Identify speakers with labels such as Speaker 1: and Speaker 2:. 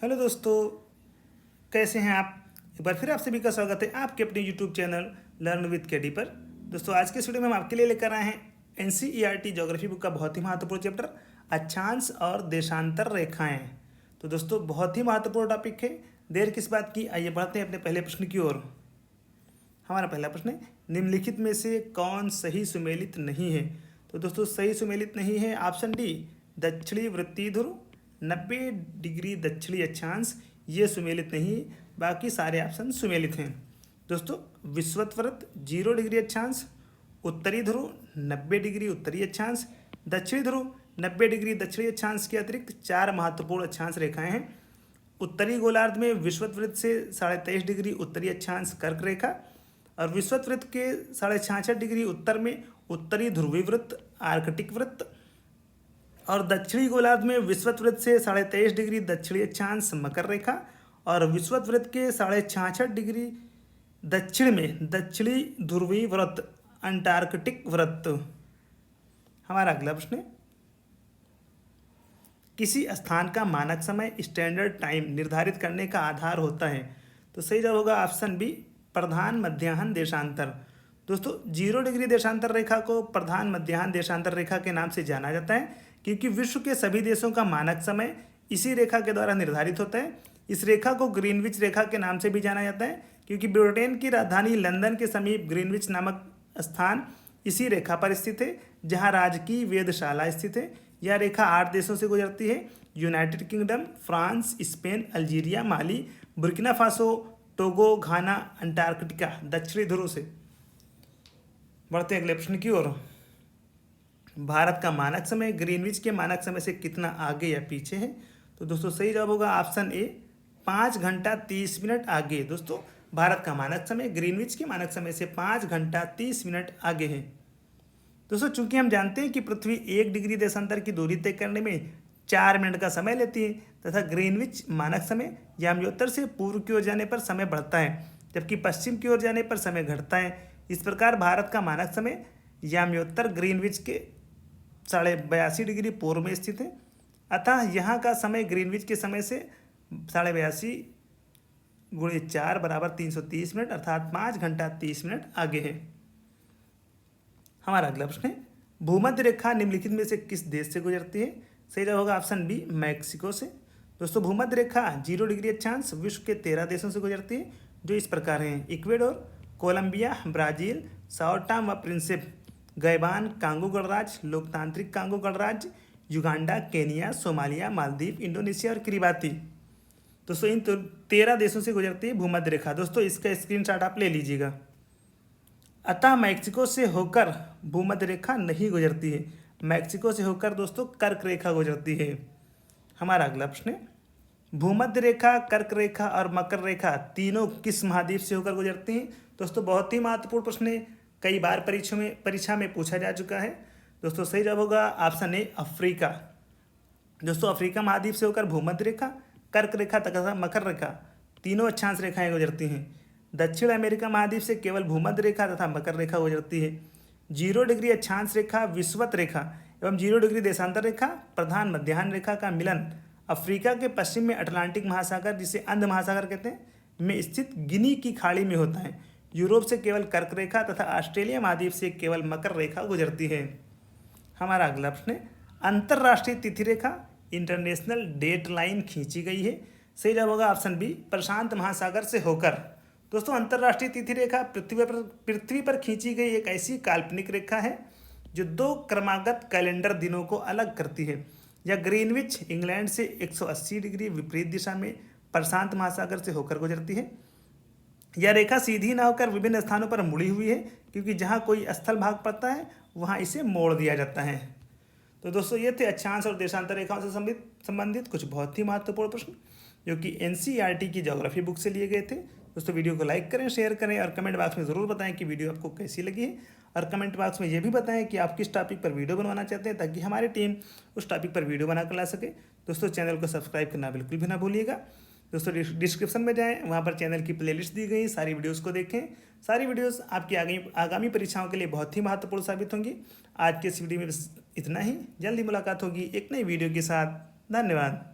Speaker 1: Hello दोस्तों, कैसे हैं आप। एक बार फिर आप सभी का स्वागत है आपके अपने YouTube channel learn with KD पर। दोस्तों आज के इस वीडियो में हम आपके लिए लेकर आए हैं एनसीईआरटी ज्योग्राफी बुक का बहुत ही महत्वपूर्ण चैप्टर अक्षांश और देशांतर रेखाएं। तो दोस्तों बहुत ही महत्वपूर्ण टॉपिक है, देर किस बात की, आइए बढ़ते हैं अपने पहले प्रश्न की ओर। हमारा पहला प्रश्न है, निम्नलिखित में से कौन सही सुमेलित नहीं है। तो दोस्तों सही सुमेलित नहीं है ऑप्शन डी, दक्षिणी वृत्तीय ध्रुव 90 डिग्री दक्षिणी अक्षांश, ये सुमेलित नहीं, बाकी सारे ऑप्शन सुमेलित हैं। दोस्तों विषुवत 0 डिग्री अक्षांश, उत्तरी ध्रुव 90 डिग्री उत्तरी अक्षांश, दक्षिणी ध्रुव 90 डिग्री दक्षिणी अक्षांश के अतिरिक्त 4 महत्वपूर्ण अक्षांश रेखाएं हैं। उत्तरी गोलार्ध में विषुवत वृत्त से 23.5 डिग्री उत्तरी अक्षांश कर्क रेखा और विषुवत वृत्त के 66.5 डिग्री उत्तर में उत्तरी ध्रुवी वृत्त आर्कटिक वृत्त और दक्षिणी गोलार्ध में विषुवत वृत्त से 23.5 डिग्री दक्षिणी अक्षांश मकर रेखा और विषुवत वृत्त के 66.5 डिग्री दक्षिण में दक्षिणी ध्रुवी वृत्त अंटार्कटिक वृत्त। हमारा अगला प्रश्न है, किसी स्थान का मानक समय स्टैंडर्ड टाइम निर्धारित करने का आधार होता है। तो सही जवाब होगा ऑप्शन बी, प्रधान मध्याह्न देशांतर। दोस्तों 0 डिग्री देशांतर रेखा को प्रधान मध्याह्न देशांतर रेखा के नाम से जाना जाता है क्योंकि विश्व के सभी देशों का मानक समय इसी रेखा के द्वारा निर्धारित होता है। इस रेखा को ग्रीनविच रेखा के नाम से भी जाना जाता है क्योंकि ब्रिटेन की राजधानी लंदन के समीप ग्रीनविच नामक स्थान इसी रेखा पर स्थित है जहाँ राजकीय वेधशाला स्थित है। यह रेखा 8 देशों से गुजरती है, United Kingdom, France, Spain, Algeria, Mali, Burkina Faso, Togo, Ghana, Antarctica, दक्षिणी ध्रुव से। बढ़ते अगले प्रश्न की ओर। भारत का मानक समय ग्रीनविच के मानक समय से कितना आगे या पीछे है। तो दोस्तों सही जवाब होगा ऑप्शन ए, 5 घंटा 30 मिनट आगे। दोस्तों भारत का मानक समय ग्रीनविच के मानक समय से 5 घंटा 30 मिनट आगे है। दोस्तों चूंकि हम जानते हैं कि पृथ्वी 1 डिग्री देशांतर की दूरी तय करने में 4 मिनट का समय लेती है तथा ग्रीनविच मानक समय याम्योत्तर से पूर्व की ओर जाने पर समय बढ़ता है जबकि पश्चिम की ओर जाने पर समय घटता है। इस प्रकार भारत का मानक समय याम्योत्तर ग्रीनविच के 82.5 डिग्री पूर्व में स्थित है, अतः यहाँ का समय ग्रीनविच के समय से 82.5 × 4 = 330 मिनट अर्थात 5 घंटा 30 मिनट आगे है। हमारा अगला प्रश्न है, भूमध्य रेखा निम्नलिखित में से किस देश से गुजरती है। सही जवाब होगा ऑप्शन बी, मैक्सिको से। दोस्तों भूमध्य रेखा 0 डिग्री अक्षांश विश्व के 13 देशों से गुजरती है जो इस प्रकार हैं, Ecuador, Colombia, Brazil, Sao Tome व प्रिंसिप, गैबान, कांगो गणराज्य, लोकतांत्रिक कांगो गणराज्य, Uganda, Kenya, Somalia, Maldives, Indonesia और किरिबाती। दोस्तों इन 13 देशों से गुजरती है भूमध्य रेखा। दोस्तों इसका स्क्रीनशॉट आप ले लीजिएगा। अतः मैक्सिको से होकर भूमध्य रेखा नहीं गुजरती है, मैक्सिको से होकर दोस्तों कर्क रेखा गुजरती है। हमारा अगला प्रश्न है, भूमध्य रेखा, कर्क रेखा और मकर रेखा तीनों किस महाद्वीप से होकर गुजरती हैं। दोस्तों बहुत ही महत्वपूर्ण प्रश्न है, कई बार परीक्षा में पूछा जा चुका है। दोस्तों सही जवाब होगा ऑप्शन ए, अफ्रीका। दोस्तों अफ्रीका महाद्वीप से होकर भूमध्य रेखा, कर्क रेखा तथा मकर रेखा तीनों अक्षांश रेखाएं गुजरती हैं। दक्षिण अमेरिका महाद्वीप से केवल भूमध्य रेखा तथा मकर रेखा गुजरती है। 0 डिग्री अक्षांश रेखा, विषुवत रेखा एवं 0 डिग्री देशांतर रेखा, प्रधान मध्याह्न रेखा का मिलन अफ्रीका के पश्चिम में अटलांटिक महासागर, जिसे अंध महासागर कहते हैं, में स्थित गिनी की खाड़ी में होता है। यूरोप से केवल कर्क रेखा तथा ऑस्ट्रेलिया महाद्वीप से केवल मकर रेखा गुजरती है। हमारा अगला प्रश्न है, अंतर्राष्ट्रीय तिथि रेखा इंटरनेशनल डेट लाइन खींची गई है। सही जवाब होगा ऑप्शन बी, प्रशांत महासागर से होकर। दोस्तों अंतर्राष्ट्रीय तिथि रेखा पृथ्वी पर खींची गई एक ऐसी काल्पनिक रेखा है जो 2 क्रमागत कैलेंडर दिनों को अलग करती है। यह ग्रीनविच इंग्लैंड से 180 डिग्री विपरीत दिशा में प्रशांत महासागर से होकर गुजरती है। यह रेखा सीधी न होकर विभिन्न स्थानों पर मुड़ी हुई है क्योंकि जहाँ कोई स्थल भाग पड़ता है वहाँ इसे मोड़ दिया जाता है। तो दोस्तों ये थे अक्षांश और देशांतर रेखाओं से संबंधित कुछ बहुत ही महत्वपूर्ण प्रश्न जो कि एनसीईआरटी की ज्योग्राफी बुक से लिए गए थे। दोस्तों वीडियो को लाइक करें, शेयर करें और कमेंट बॉक्स में ज़रूर बताएं कि वीडियो आपको कैसी लगी है और कमेंट बॉक्स में ये भी बताएं कि आप किस टॉपिक पर वीडियो बनवाना चाहते हैं ताकि हमारी टीम उस टॉपिक पर वीडियो बनाकर ला सके। दोस्तों चैनल को सब्सक्राइब करना बिल्कुल भी ना भूलिएगा। दोस्तों डिस्क्रिप्शन में जाएं, वहाँ पर चैनल की प्लेलिस्ट दी गई, सारी वीडियोज़ को देखें। सारी वीडियोज़ आपकी आगामी परीक्षाओं के लिए बहुत ही महत्वपूर्ण साबित होंगी। आज के इस वीडियो में बस इतना ही, जल्दी मुलाकात होगी एक नई वीडियो के साथ। धन्यवाद।